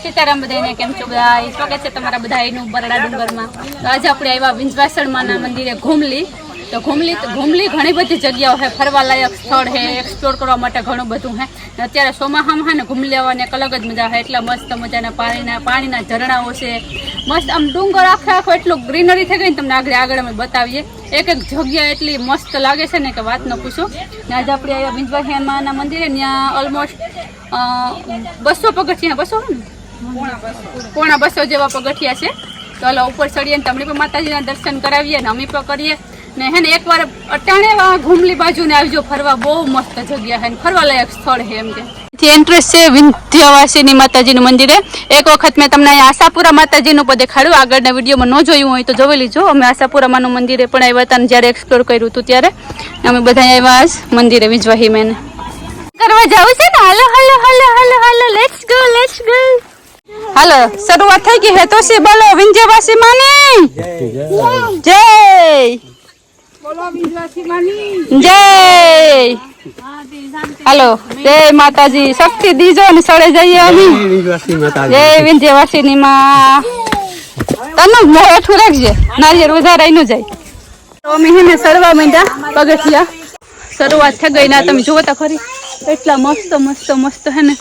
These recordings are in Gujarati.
સીતારામ બધાને કેમ છો બધા? સ્વાગત છે તમારા બધાનું બરડા ડુંગરમાં. તો આજે આપણે આવ્યા વિંજવાસણમાંના મંદિરે ઘુમલી. તો ઘુમલી ઘણી બધી જગ્યાઓ છે, ફરવાલાયક સ્થળ છે, એક્સપ્લોર કરવા માટે ઘણું બધું છે. અત્યારે ચોમાસામાં છે ને ઘુમલી આવવાની એક અલગ જ મજા છે. એટલા મસ્ત મજાના પાણીના ઝરણાઓ છે, મસ્ત આમ ડુંગર આખો એટલું ગ્રીનરી થઈ ગઈ ને તમને આગળ અમે બતાવીએ. એક જગ્યા એટલી મસ્ત લાગે છે ને કે વાત ન પૂછો. આજે આપણે આવ્યા વિંજવાસણમાંના મંદિરે, ત્યાં ઓલમોસ્ટ 200 પગથિયા, 200 પોણા 200 જેવા પગથિયા છે. તો હાલો ઉપર ચડીએ ને તમને પણ માતાજીના દર્શન કરાવીએ ને અમે પણ કરીએ ને. હે ને એકવાર અટાણે ઘુમલી બાજુ ને આવજો ફરવા, બહુ મસ્ત જગ્યા છે, ફરવા લાયક સ્થળ છે એમ કે. એન્ટ્રન્સ છે વિંધ્યવાસિની માતાજીનું મંદિરે. એક વખત મેં તમને અહીંયા આશાપુરા માતાજીનું પણ દેખાડ્યું, આગળના વિડીયોમાં ન જોયું હોય તો જોઈ લીજો. અમે આશાપુરામાંનું મંદિરે પણ આવ્યા હતા, જ્યારે એક્સપ્લોર કર્યું હતું ત્યારે અમે બધા આવ્યા મંદિરે વિંજવાહી મેં કરવા જવું છે ને. હાલો હાલો હાલો હાલો હાલો, લેટ્સ ગો લેટ્સ ગો. હાલો શરૂઆત થઈ ગઈ હે. તો સી બોલો વિંજ્યવાસી માની જય, બોલો વિંજ્યવાસી માની જય. હાલો જય માતાજી, શક્તિ દીજો ને સડે જઈએ અમે. જય વિંજ્યવાસી ની માં. તને મોઠું રાખજે, નારિયેળ વધારાઈ ન જાય. તો અમે હેને સડવા માંડ્યા પગથિયા. શરૂઆત થઈ ગઈ ના, તમે જોવો તો ખરી એટલા મસ્ત મસ્ત મસ્ત હે ને.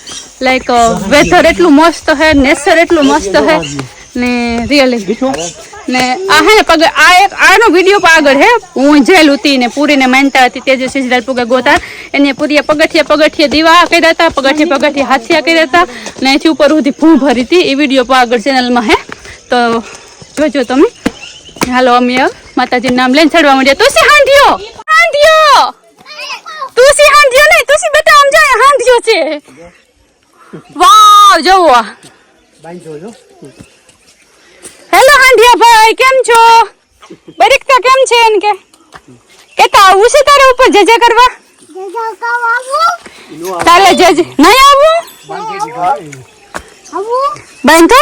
લાઈક વેધર એટલું મસ્ત હે, નેચર એટલું મસ્ત હે ને રિયલી. ને આ હે પગ આનો વિડીયો પણ આગળ હે. હું જેલ હતી ને પૂરીને માનતા હતી, તે જે સિજદાર પુગે ગોતા એને પૂરી પગથિયા દીવા કર્યા હતા, પગથિયા હાથિયા કર્યા હતા ને એથી ઉપર સુધી ભૂ ભરી હતી. એ વિડીયો પણ આગળ ચેનલમાં હે, તો જોજો તમે. હાલો અમે માતાજીનું નામ લઈને ચડવા માંડ્યા. તુસી હાંધ્યો હાંધ્યો, તુસી હાંધ્યો નહીં, તુસી બેટા આમ જાય હાંધ્યો છે. વાવ જોવો. હેલો હાંધિયા ભાઈ, કેમ છો? બરીકતા કેમ છે? એન કે કેતા આવું છે તારે ઉપર જજે કરવા? તારે જજે નહીં આવું? બાંધો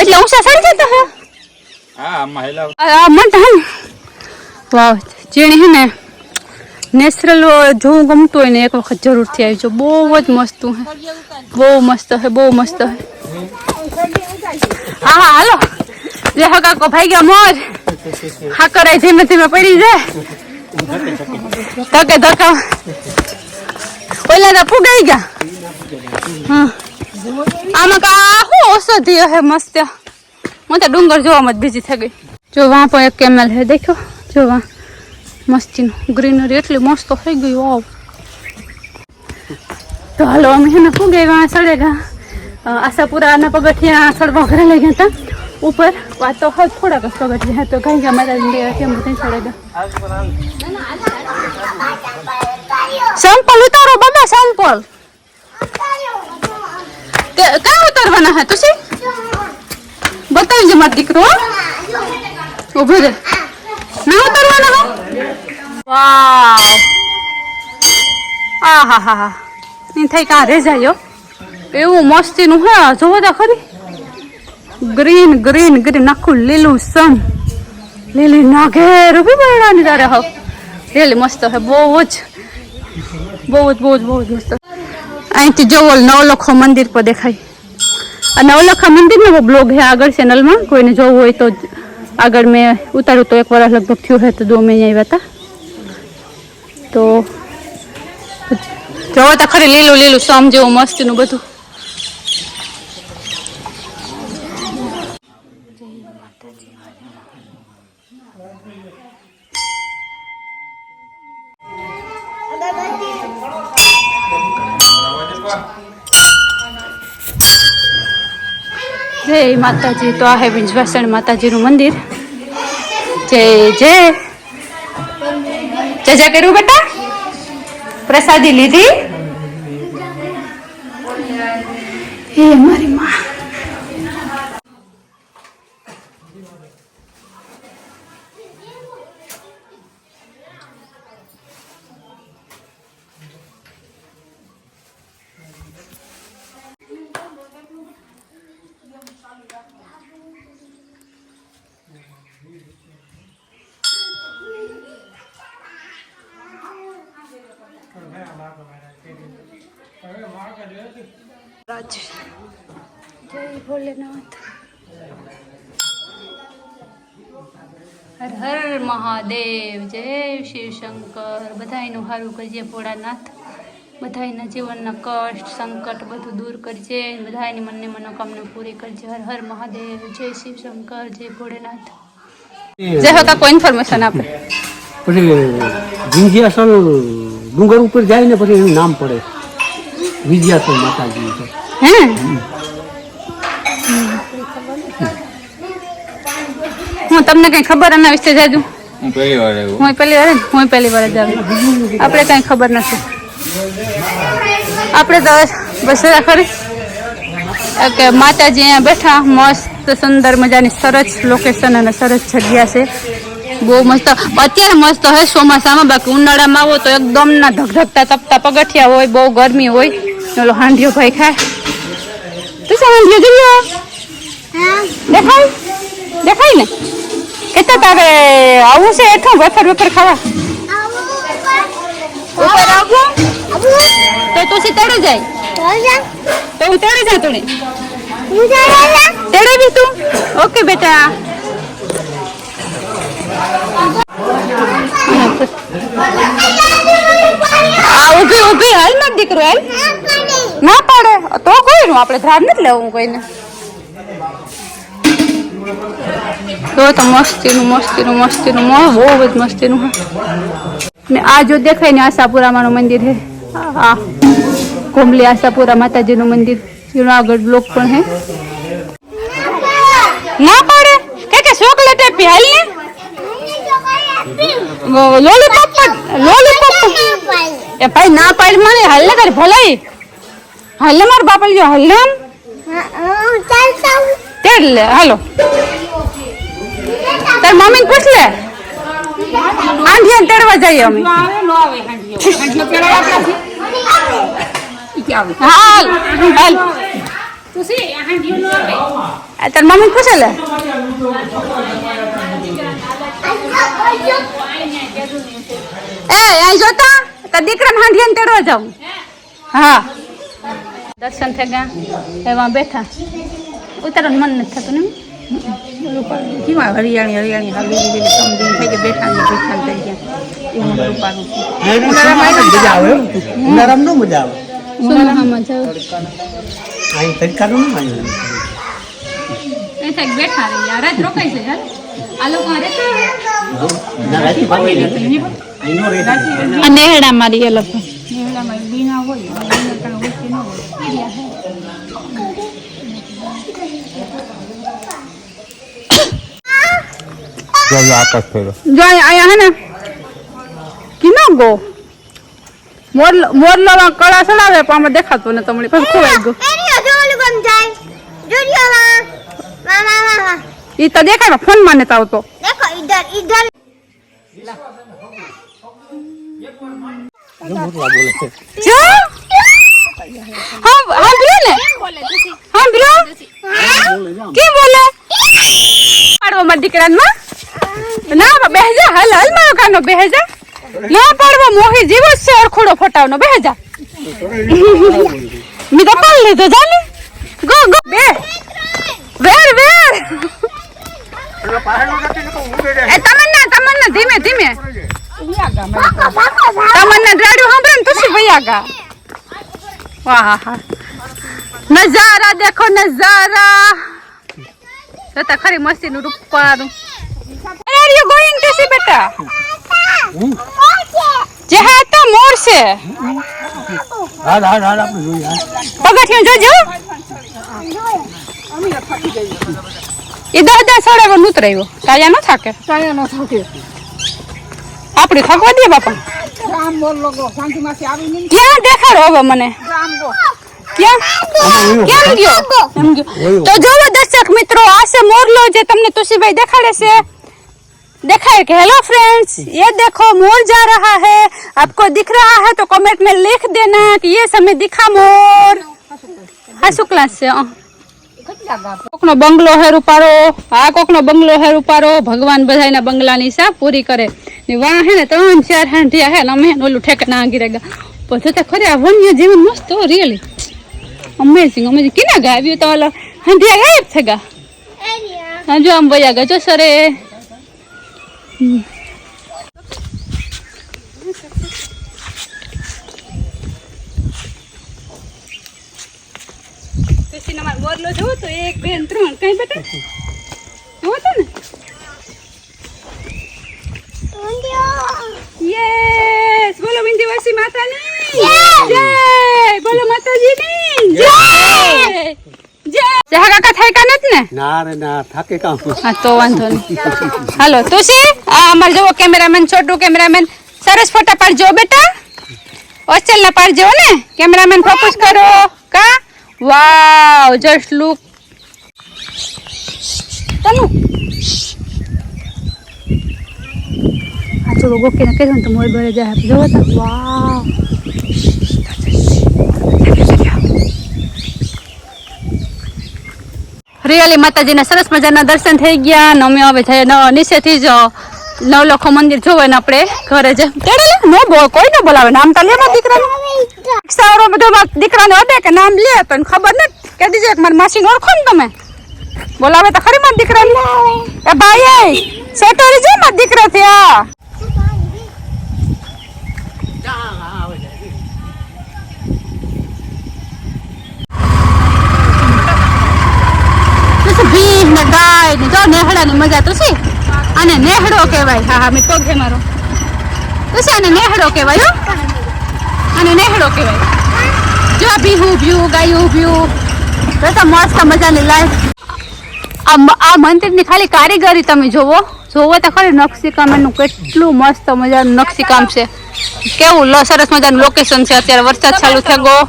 એટલે ઊંચા સડી જતો હે. હા મન હે. વાવ જેણી હે ને નેચરલ જોવું ગમતું હોય ને એક વખત જરૂરથી આવજો. બહુ જ મસ્ત હે, બહુ મસ્ત હે, બહુ મસ્ત હે. હા હા હાલો. જે હકાકો ભાઈ ગયા મોજ. હા કરાય ધીમે ધીમે પડી જાય. ધકે ધકા ઓલા ના ફૂગાઈ ગયા. હા આમાં કા હું ઔષધિ હે મસ્ત. હું તો ડુંગર જોવામાં જ બીજી થઈ ગઈ. જો વહાં પણ એક કેમલ હે, દેખો જો વહાં મસ્તીનું ગ્રીનરી એટલી મસ્ત થઈ ગઈ. વાવ. તો હાલો અમે હે ને ફૂગે વહાં ચડેગા. આશાપુરાના પગથિયા ચડવા ઘરે લઈ ગયા હતા ઉપર. વાત તો હોય થોડાક જ પગથિયા તો કઈ ગયા માતા કેમ બધા ચડેગા. સંપલ ઉતારો બાબા, સંપલ ક્યાં ઉતારવાના હે તુસી? બતાવી મારો દીકરો ઉભો રે. ના ઉતારવાના હે? વાવ. આ હા હા હા એ થઈ કાં રે જાય એવું મસ્તીનું હે. જોવો તો ખરી ગ્રીન ગ્રીન ગ્રીન આખું લીલું સમ લીલી નાઘેર ઉભી બરડાની તારે હવ રેલી મસ્ત હે. બહુ જ મસ્ત. અહીંથી જોવો નવલખો મંદિર પર દેખાય. આ નવલખા મંદિરનો બ્લોગ હે આગળ ચેનલમાં, કોઈને જોવું હોય તો. આગળ મેં ઉતાર્યું તો 1 વર્ષ લગભગ થયું હે, તો 2 મહિના આવ્યા હતા. તો જોવો તો ખરી લીલું લીલું સમ જેવું મસ્તીનું બધું. જય માતાજી. તો આ હે વિંજવાસણ માતાજીનું મંદિર. જય જય જય કર્યું બેટા? પ્રસાદી લીધી? હે મારી માં. રાજ જય ભોલેનાથ. હર હર મહાદેવ. જય શિવ શંકર. બધાયનું સારું કરજે ભોળાનાથ. બધાયના જીવનના કષ્ટ સંકટ બધું દૂર કરજે. બધાયની મનની મનોકામના પૂરી કરજે. હર હર મહાદેવ. જય શિવ શંકર. જય ભોળેનાથ. જય હો કાકો ઇન્ફોર્મેશન આપે. પછી વિંધ્યાસણ ડુંગર ઉપર જાય ને પછી એનું નામ પડે વિંધ્યાસણ માતાજી છે. હે હું તમને કઈ ખબર એના વિશે જાજુ? હું પહેલી વાર જ આવું. આપણે કઈ ખબર નથી. આપણે તો બસ ખરી કે માતાજી અહીંયા બેઠા મસ્ત સુંદર મજાની સરસ લોકેશન અને સરસ જગ્યા છે. બહુ મસ્ત. અત્યારે મસ્ત હોય ચોમાસામાં, બાકી ઉનાળામાં આવો તો એકદમ ના ધગધગતા તપતા પગથિયા હોય, બહુ ગરમી હોય. ઓલો હાંડિયો ભાઈ ખાય. તું શું હાંડિયો જોયો? દેખાય દેખાય ને? કેટલા તારે આવું છે એઠું વેફર વેફર ખાવા? ઉપર આવું તો તું તેડે જાય તો હું તેડે જા. તું તેડે બી તું? ઓકે બેટા. ઉભી ઉભી હાલ મત દીકરો, હાલ. ના પાડે તો કોઈ નું આપણે ધ્યાન નથી લેવું કોઈને. તો મસ્તીનું મસ્તીનું મસ્તીનું બહુ જ મસ્તીનું. ને આ જો દેખાય ને આશાપુરામાનું મંદિર છે. આ કોમલી આશાપુરા માતાજીનું મંદિર જુનાગઢ બ્લોક પણ હે. ના પાડે કે ચોકલેટ આપી હાલ ને. લોલીપોપ એ ભાઈ ના પાડ મને હાલ ને તારી ભલાઈ. હાલ ને મારા બાપા જો હાલ ને તેડ લે. હાલો તાર મમ્મી પૂછ લે. હાંડિયા તેડવા જઈએ અમે. હાલ હાલ તાર મમ્મી પૂછે લે. એ આ જોતા તાર દીકરાને હાંડિયા તેડવા જાઉં. હા દર્શન થઈ ગયા. એમાં બેઠા ઉતારવાનું મન નથી થતું ને. કેવા હરિયાણી હરિયાણી હાલી સમજીને થઈ ગયા. બેઠા થઈ ગયા. ઉનાળામાં મજા આવે. ઉનાળામાં જાવ બેઠા રહી યાર. રાત રોકાઈ છે યાર. આ લોકો નેહડા મારી એ લોકો બીના હોય. જો આયા હે ને કિનો ગો મોરલો કળા ચડાવે પણ આમાં દેખાતું ને તમને પછી ખોવાઈ ગયો. ઈ તો દેખાય ફોન માં નતા આવતો. દેખો ઇધર ઇધર હા બ્રો ને હા બ્રો કે બોલે પાડવો માર દીકરામાં ના બેહજા. હાલ હાલ મારો કાનો બેહજા. ના પાડવો મોહી જીવ છે અરખોડો ફટાવનો. બેહજા મી તો પાડ લીધો. જાને ગો ગો બે વેર વેર. એ તમન્ના ધીમે ધીમે તમન્ના ડ્રાડ્યું સાંભળે ને પછી ભૈયા ગા. વાહ હા નજારા દેખો નજારા. જતા ખરી મસ્તી નું રૂપારું. Are you going to see બેટા? જે હા તો મોર છે. હાલ હાલ હાલ આપણે જોઈએ. પગથિયું જોજો. એ દાદા સડાવો ઉતરાયો. તાયા ન થાકે. તાયા ન થાકે. આપણે થકવા દે બાપા. રામ બોલ લોકો શાંતિમાંથી આવી નહીં. ક્યાં દેખાડો હવે મને? રામ ગો. ક્યાં કેમ ગયો? તો જોવો દર્શક મિત્રો, આ છે મોરલો જે તમને તુસીભાઈ દેખાડે છે. देखाए कि हेलो फ्रेंड्स ये देखो मोर जा रहा है. आपको दिख रहा है तो कमेंट में लिख देना कि ये समय दिखा मोर. हाँ शुक्ला से कोकनो बंगलो है रूपारो. आ कोकनो बंगलो है रूपारो. भगवान बधाईना बंगलानी सा पूरी करे. वहां है ने 3-4 हांडिया है. અમે ઓલું ઠેકાણા गिरेगा પછી તો ખરે આ વન્ય જીવન મસ્ત હો. રિયલી અમેઝિંગ અમેઝિંગ કેના ગાવ્યું તો ઓલો હંધિયા ગાયબ છે ગા હા જો આમ વયા ગયા જો સરે પછી અમાર મોરલો જોવો તો 1 2 3 કઈ બેટા જોવો તો ને યસ બોલો વિંધ્યવાસી માતાની જય બોલો માતાજીની જય જય જય કાકા થાય કા નત ને ના રે ના થાકે કામ હા તો વાંધો નહીં હાલો તુસી આ અમાર જોવો કેમેરામેન છોટુ કેમેરામેન સરસ ફોટા પાડજો બેટા હોસ્ટેલ ના પાડજો ને કેમેરામેન ફોકસ કરો કા વાવ જસ્ટ લુક તનુ આ જો ગોકે ને કહ્યું તો મોય બરે જાય જોવો તો વાવ રિયલી માતાજીના સરસ મજાના દર્શન થઈ ગયા ને અમે હવે જઈએ નીચેથી જ નવલખો મંદિર જોવે ને આપણે ઘરે જ નો બોલ કોઈ ન બોલાવે નામ તો લે મારા દીકરાનું સારો બધો દીકરાને અડે કે નામ લે તો ખબર નથી કે દીજે મારી માસીને ઓળખો ને તમે બોલાવે તો ખરી મારા દીકરાને એ ભાઈ સેટરી છે મારા દીકરા થયા ભીડ ને ગાય ને જો નેહડાની મજા તો છે આને નેહડો કહેવાય હા હા મેં પગ છે મારો તો છે આને નેહડો કહેવાય હો આને નેહડો કહેવાય જો આ ભીહું ભ્યું ગાયું ભ્યું તો મસ્ત મજાની લાઈફ આ મંદિરની ખાલી કારીગરી તમે જોવો તો ખરી નકશીકામ એનું કેટલું મસ્ત મજાનું નકશીકામ છે કેવું સરસ મજાનું લોકેશન છે અત્યારે વરસાદ ચાલુ થઈ ગયો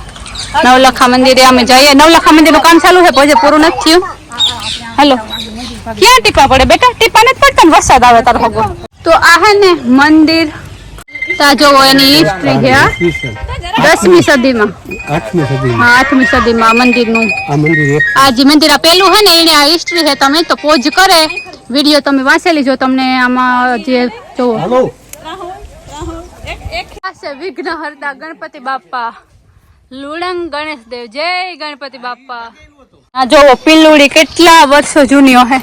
નવલખા મંદિરે અમે જઈએ નવલખા મંદિરનું કામ ચાલુ છે પછી પૂરું નથી થયું હેલો ક્યાં ટીપા પડે બેટા ટીપા નથી પડતા ને વરસાદ આવે તારો હગો તો આ હે ને મંદિર તા જોવો એની હિસ્ટ્રી છે 10મી સદીમાં 8મી સદી હા 8મી સદીમાં મંદિરનું આ જે મંદિર આ પેલું હે ને એને આ હિસ્ટ્રી છે તમે તો પોઝ કરે વિડીયો તમે વાંચેલી જો તમને આમાં જે જોવો વિઘ્ન હરતા ગણપતિ બાપા લુણંગ ગણેશ દેવ જય ગણપતિ બાપા આ જોવો પીલુડી કેટલા વર્ષો જૂની હે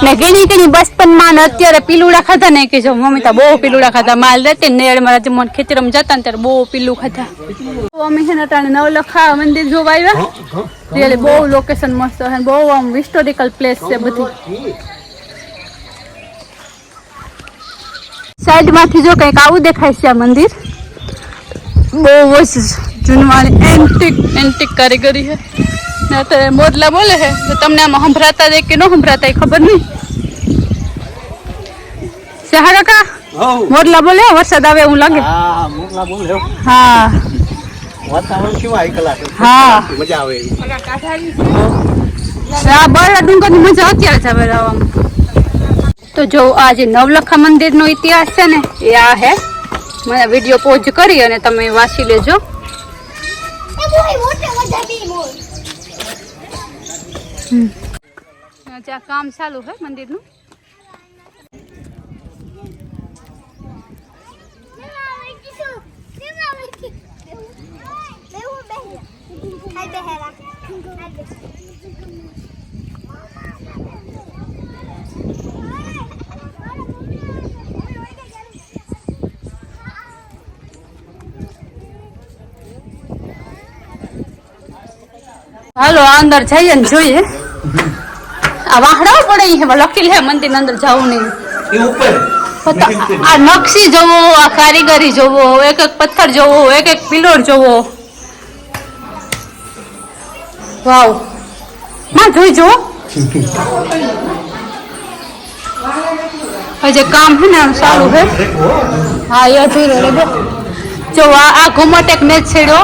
ને ઘણી બચપનમાં ને અત્યારે પીલુડા ખાધા ને કે જો મમ્મી તો બહુ પીલુડા ખાધા માલ રહેતી ને મારા મન ખેતરમાં જતા ને ત્યારે બહુ પીલું ખાધા અમે છે ને તાણે નવલખા મંદિર જોવા આવ્યા રિયલી બહુ લોકેશન મસ્ત છે બહુ આમ હિસ્ટોરિકલ પ્લેસ છે બધી સાઈડ માંથી જો કઈક આવું દેખાય છે આ મંદિર બહુ જ જૂનવાણી એન્ટિક કારીગરી છે ને અત્યારે મોરલા બોલે છે તો તમને આમાં સંભળાતા જાય કે ન સંભળાતા ખબર નહીં સહા કાકા મોરલા બોલે વરસાદ આવે એવું લાગે હા હા આ બરડા ડુંગર ની મજા અત્યારે જ આવે રહેવામાં તો જો આ જે નવલખા મંદિર નો ઇતિહાસ છે ને એ આ હે મને વિડીયો પોઝ કરી અને તમે વાંચી લેજો જ્યાં કામ ચાલુ હે મંદિરનું હાલો અંદર જઈએ ને જોઈએ આ વાહડાઓ પડે હવે લખેલ હે મંદિર અંદર જવું નહીં આ નકશી જોવો આ કારીગરી જોવો એક એક પથ્થર જોવો એક એક પિલોર જોવો વાવ માં જોઈ જો જે કામ છે ને સારું છે હા એ અધૂરો રે જો આ ઘુમટ એક મેચ છેડ્યો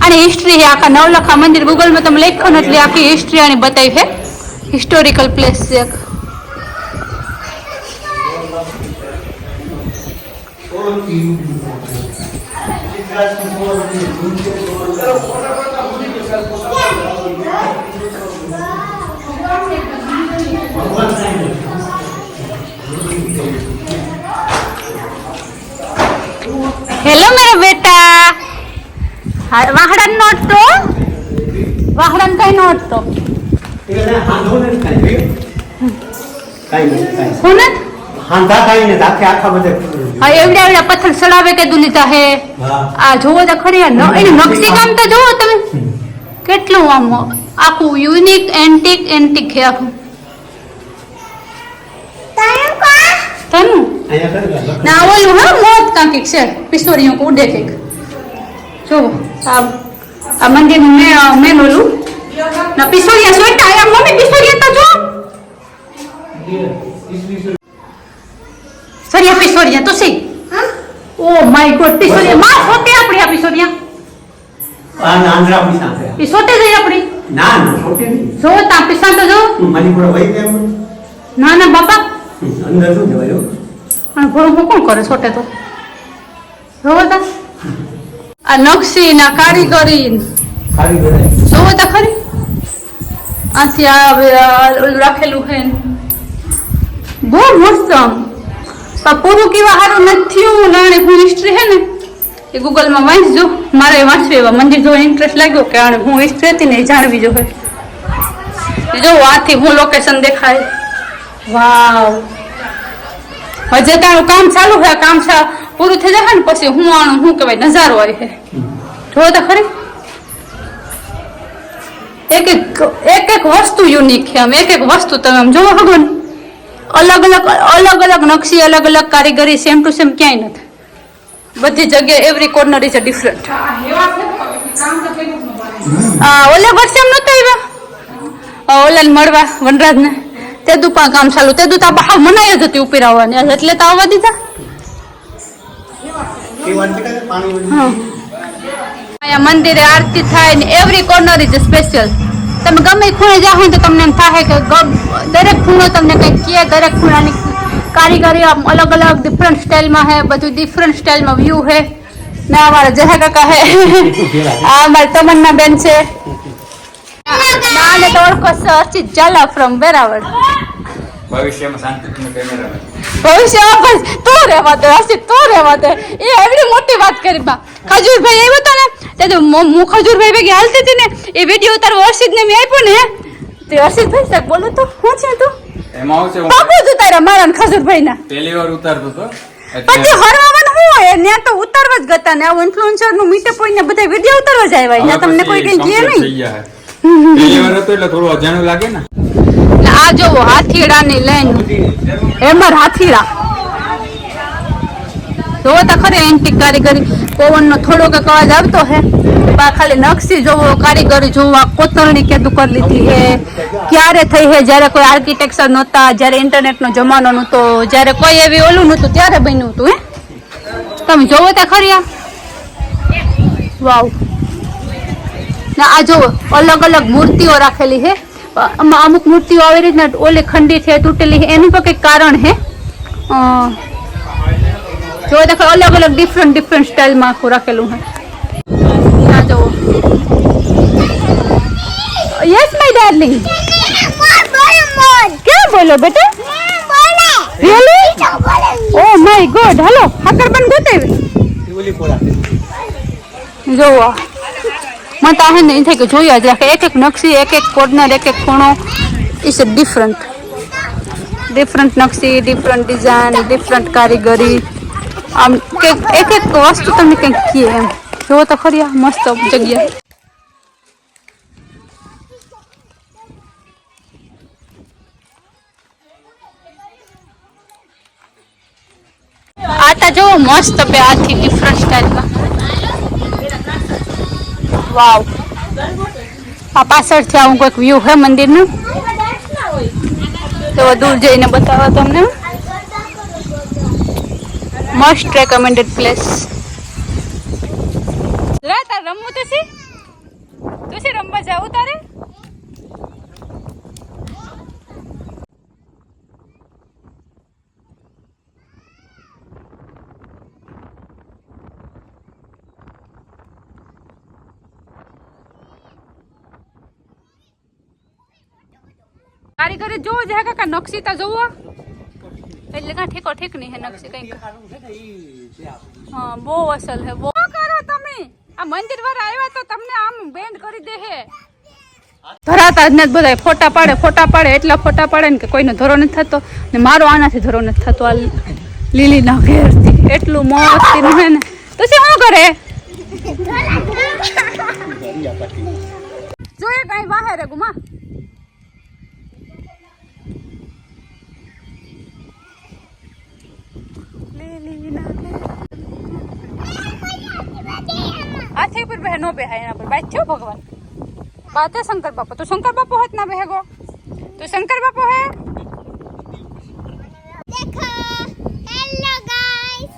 અને હિસ્ટ્રી છે આખા નવલખા મંદિર ગૂગલમાં તમે લખો ને એટલે આખી હિસ્ટ્રી આની બતાવી છે હિસ્ટોરિકલ પ્લેસ છે हेलो मेरा बेटा वाहड़ा नोट तो વાહરાને કઈ ન અટતો એટલે હાંધો નથી કાંઈ કાંઈ કોને હાંધા કાંઈ ને આખે આખા બધે હા એવડા એવડા પથ્થર સડાવે કે દુલીતા હે હા આ જોવો તો ખરી એનું નકશી કામ તો જોવો તમે કેટલું આમ આખું યુનિક એન્ટિક છે આખું તનું અહીંયા કરી લે ના ઓલું હા મોત કાંકીક છે પિસ્તોરીઓ કો ઉડે કંઈક જો આ મંદિરનું મેન ઓલું ના પિસ્તોરિયા સોઈટા આયા મમ્મી પિસ્તોરિયા તો જો સરિયા પિસ્તોરિયા તો સી ઓ માય ગોડ પિસ્તોરિયા માં સોતે આપણી આ પિસ્તોરિયા આંધ્રા પૈસા છે પિસ્તોતે જઈ આપણી ના ના છોટી નહીં જો તા પિસ્તા તો જો મણિપુર વહી ગયા ના ના બાપા અંદર શું જવાયું અને ભરું કોણ કરે સોટે તો જોવો તા આ નકશી ના કારીગરી ખાલી બધા જોવો તા ખરી આથી આ ઓલું રાખેલું છે બહુ મસ્ત આમ પણ પૂરું કેવા સારું નથી લાણે હું હિસ્ટ્રી છે ને એ ગૂગલમાં વાંચજો મારે વાંચવું એવા મંદિર જો ઇન્ટરેસ્ટ લાગ્યો કે આને હું હિસ્ટ્રી હતી ને એ જાણવી જોઈએ જો આથી હું લોકેશન દેખાય વાવ હજે તારું કામ ચાલુ છે કામ પૂરું થઈ જાય ને પછી હું આનું શું કહેવાય નજારો આવી છે જો તો ખરી એક વસ્તુ યુનિક છે આમ એક વસ્તુ તમે આમ જોવો ખબર ને અલગ અલગ નકશી અલગ અલગ કારીગરી સેમ ટુ સેમ ક્યાંય નથી બધી જગ્યાએ every corner is a different ઓલા વર્ષે એમ નહોતા આવ્યા ઓલા મળવા વનરાજને તે દુપા કામ ચાલુ તે દુતા બહાર મનાય જ હતી ઉપર આવવાની એટલે તો આવવા દીધા અહીંયા મંદિરે આરતી થાય ને એવરી કોર્નર ઇઝ સ્પેશિયલ તમે ગમે ખૂણે જાઓ તો તમને એમ થાય કે દરેક ખૂણો તમને કંઈક કહે દરેક ખૂણાની કારીગરી આમ અલગ અલગ ડિફરન્ટ સ્ટાઇલમાં હે બધું ડિફરન્ટ સ્ટાઇલમાં વ્યૂ હે ને અમારા જહા કાકા હે આ અમારી તમન્ના બેન છે નાને તો ઓળખો અર્ચિત ઝાલા ફ્રોમ વેરાવળ ભવિષ્યમાં શાંતિપૂર્ણ કેમેરા ભવિષ્યમાં બસ તું રહેવા દે અર્ચિત તું રહેવા દે એ એવડી મોટી વાત કરી બા ખજૂરભાઈ આવ્યો હતો ને તે તો હું ખજૂરભાઈ ભેગી હાલતી હતી ને એ વિડીયો ઉતારવા અર્ષિતને મેં આપ્યો ને તે અર્ષિતભાઈ સાહેબ બોલો તો શું છે તું એમાં આવશે પાકું જ ઉતાર્યા મારા ને ખજૂરભાઈના પહેલી વાર ઉતારતો હતો પછી હરવાનું શું હોય ત્યાં તો ઉતારવા જ ગતા ને આવું ઇન્ફ્લુએન્સર નું મીટઅપ હોય ને બધા વિડીયો ઉતારવા જ આવ્યા ત્યાં તમને કોઈ કઈ કહે નહીં પહેલી વાર હતો એટલે થોડું અજાણું લાગે ને આ જોવો હાથીડાની લાઈન એમાં હાથીડા જોવો તો ખરે એન્ટિક કારીગરી પવનનો થોડોક અવાજ આવતો હે ખાલી નકશી જોવો કારીગરી જોવો કોતરણી કેદું કરી લીધી હે ક્યારે થઈ હે જ્યારે કોઈ આર્કિટેક્ચર નહોતા જ્યારે ઇન્ટરનેટનો જમાનો નહોતો જ્યારે કોઈ એવી ઓલું નહોતું ત્યારે બન્યું હતું હે તમે જોવો તો ખરી આ વાવ ના આ જોવો અલગ અલગ મૂર્તિઓ રાખેલી હે અમુક મૂર્તિઓ આવી રીતના ઓલી ખંડી છે તૂટેલી છે એનું પણ કંઈક કારણ હે જો દેખો અલગ અલગ ડિફરન્ટ સ્ટાઇલમાં આખું રાખેલું હે આ જુઓ યસ માય ડાર્લિંગ क्या बोलो बेटा really oh my God hello हाकर बन गोते जो मैं तो है नहीं थे कि જોયા જ રાખે એક નકશી એક કોર્નર એક ખૂણો ઇઝ ડિફરન્ટ નકશી ડિફરન્ટ ડિઝાઇન ડિફરન્ટ કારીગરી આમ એક વસ્તુ તમને કંઈક કહે એમ જોવો તો ખરી આ મસ્ત જગ્યા આટા જોવો મસ્ત બે આથી ડિફરન્ટ સ્ટાઇલમાં વાવ આ પાછળથી આવું કોઈક વ્યૂ હે મંદિરનું તો દૂર જઈને બતાવો તમને મસ્ટ રેકમેન્ડેડ પ્લેસ જરા તાર રમવું તો છે રમવા જાવું તારે કારીગરી જોવો છે કાકા નકશી તા જોવો એટલે કા ઠીકો ઠીક નહીં હે નકશી કઈક હા બહુ અસલ હે બહુ કરો તમે આ મંદિર વાર આવ્યા તો તમને આમ બેન્ડ કરી દે હે ધરાતા જ નથી બધા ફોટા પાડે એટલા ફોટા પાડે ને કે કોઈનો ધરો નથી થતો ને મારો આનાથી ધરો નથી થતો આ લીલીના ઘેરથી એટલું મસ્તીનું હે ને તો શું કરે જોઈએ કઈ વાહે રે ગુમા हाथी पर बहनो पे है यहाँ पर बैठो भगवान बात है शंकर बापा तो शंकर बापा हाथ ना बहेगो तो शंकर बापा है देखो हेलो गाइस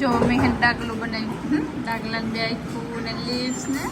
जो मेहन डागलो बनाई डागला ने आखू ने लीव्स ने